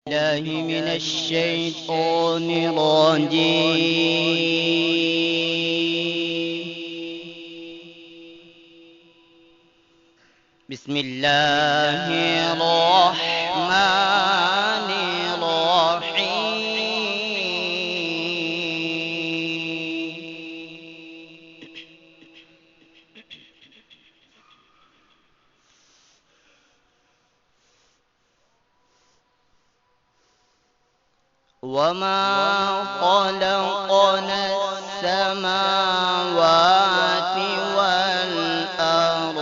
بالله من الشيطان الرجيم. بسم الله الرحمن الرحيم. وما خلقنا السماوات والأرض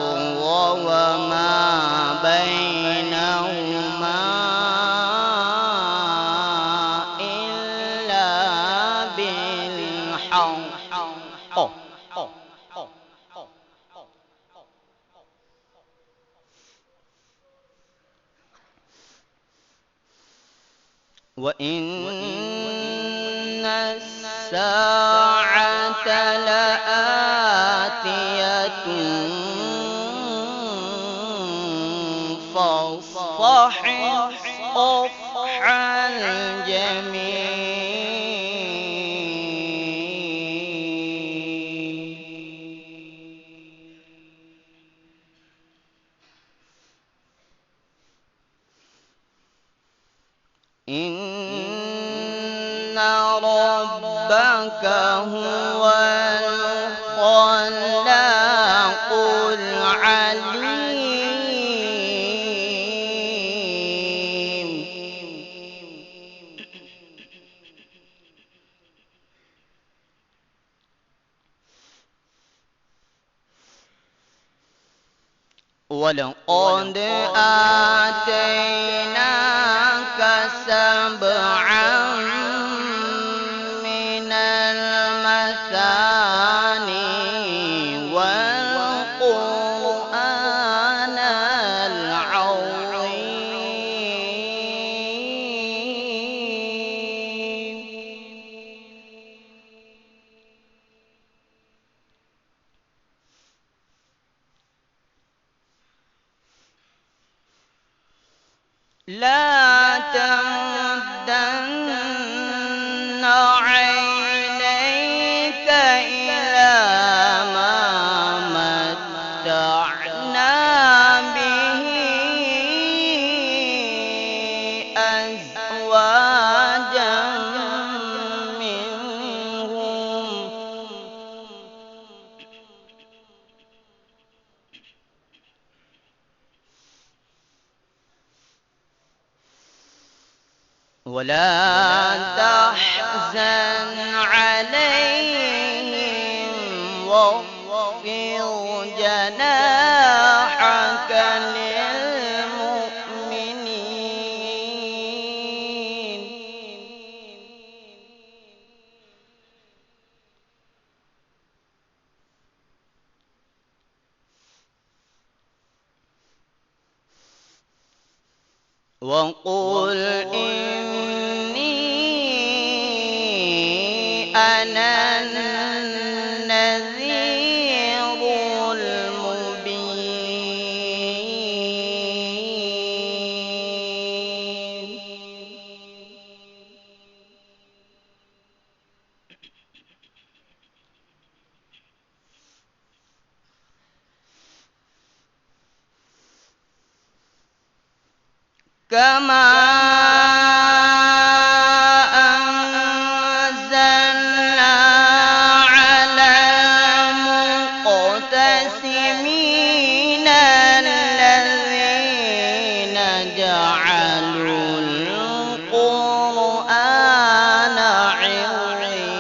وما بينهما إلا بالحق وإن الساعة لآتية فاصفح الصفح الجميل. إن ربك هو الخلاق العليم. ولقد آتيناك سبعا من المثاني والقرآن العظيم. لا تمدن عينيك إلى ما متعنا به أزواجا منهم ولا تحزن عليهم واخفض جناحك للمؤمنين. وقل إني أنا النذير المبين. كما أنزلنا على المقتسمين الذين جعلوا القرآن عضين.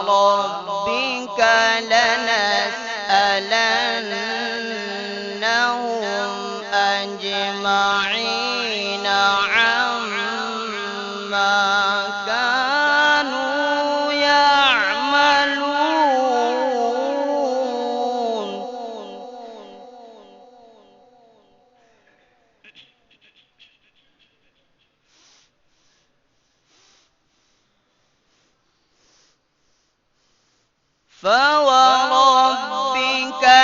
فوربك لنسألنهم أجمعين عما كانوا يعملون. فوربك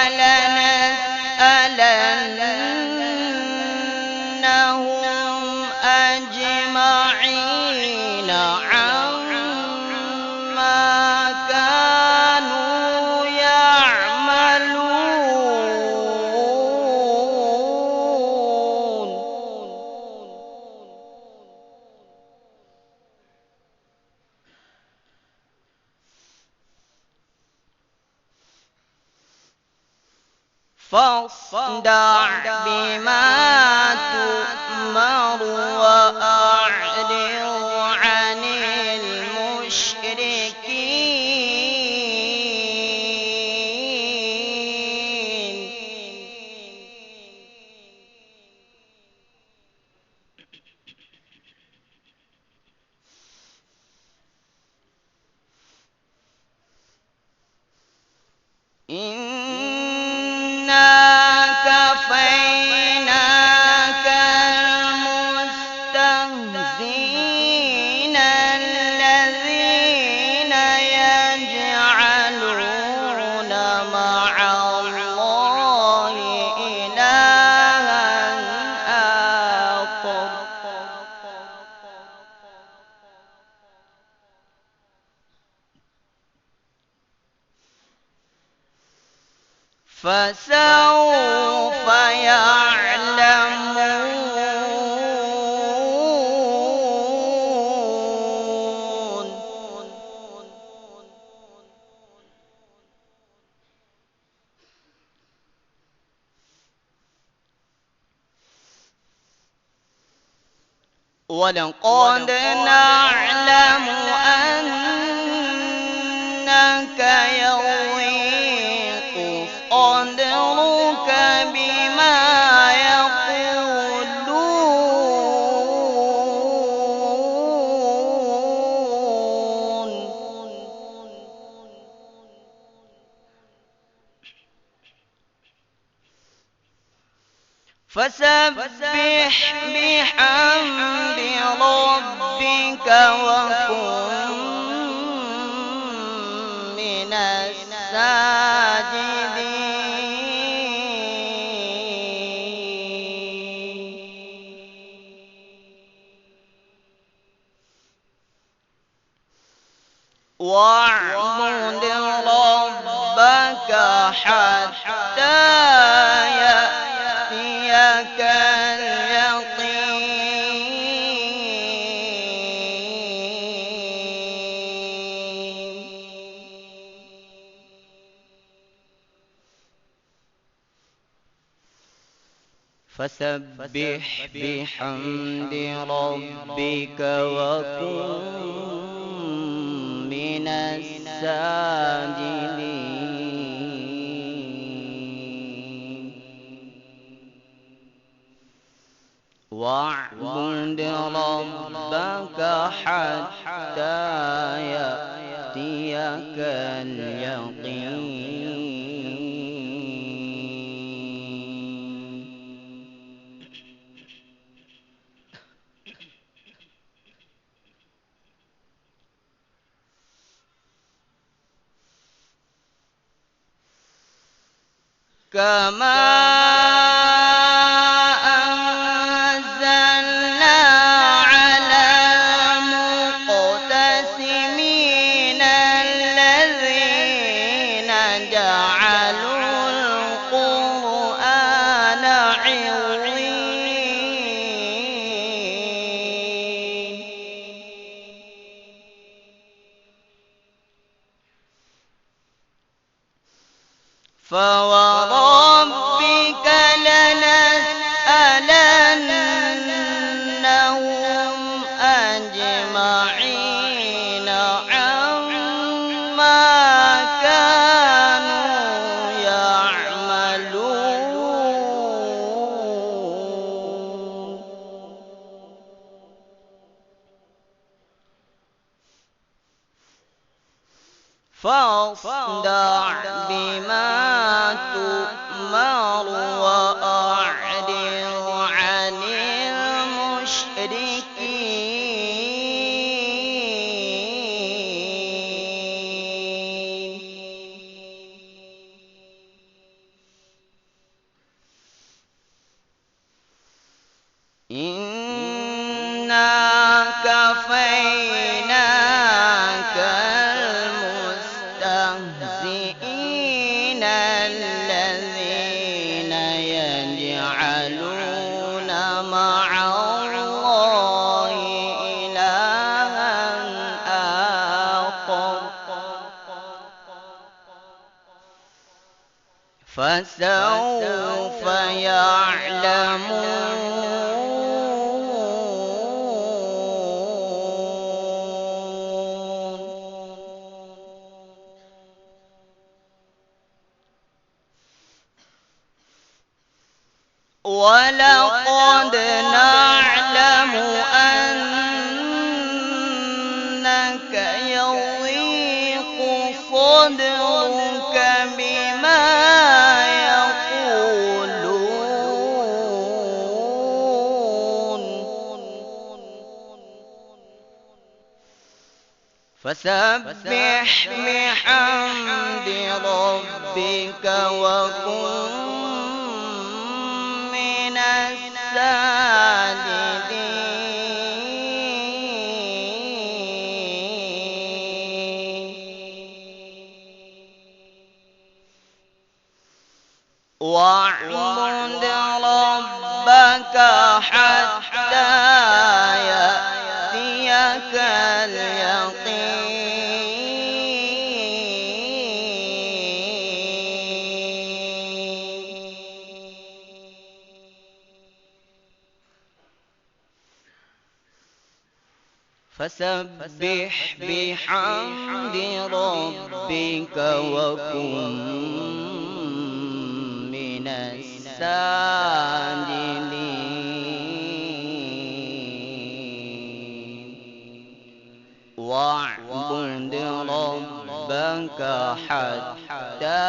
لنسألنهم أجمعين عما كانوا يعملون. فاصدع بما تؤمر وأعرض عن المشركين. إنا كفيناك المستهزئين الذين يجعلون مع الله إلها آخر. فسوف يعلمون. ولقد نعلم أنك يضيق صدرك بما يقولون. فسبح بحمد ربك وكن من الساجدين. واعبد ربك حتى يأتيك اليقين. فسبح بحمد ربك وكن من الساجدين. واعبد ربك حتى يأتيك اليقين. كما أنزلنا على المقتسمين الذين جعلوا القرآن عضين. فوربك لنسألنهم أجمعين عما كانوا يعملون. فاصدع بما تؤمر وأعرض عن المشركين. كفيناك المستهزئين الذين يجعلون مع الله إلها آخر فسوف يعلمون ولقد نعلم أنك يضيق صدرك بما يقولون فسبح بحمد ربك وكن من الساجدين واعبد ربك حتى يأتيك فسبح بحمد ربك وكن من الساجدين واعبد ربك حتى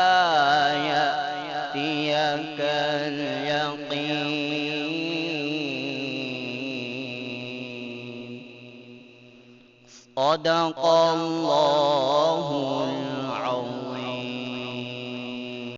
يأتيك اليقين صدق الله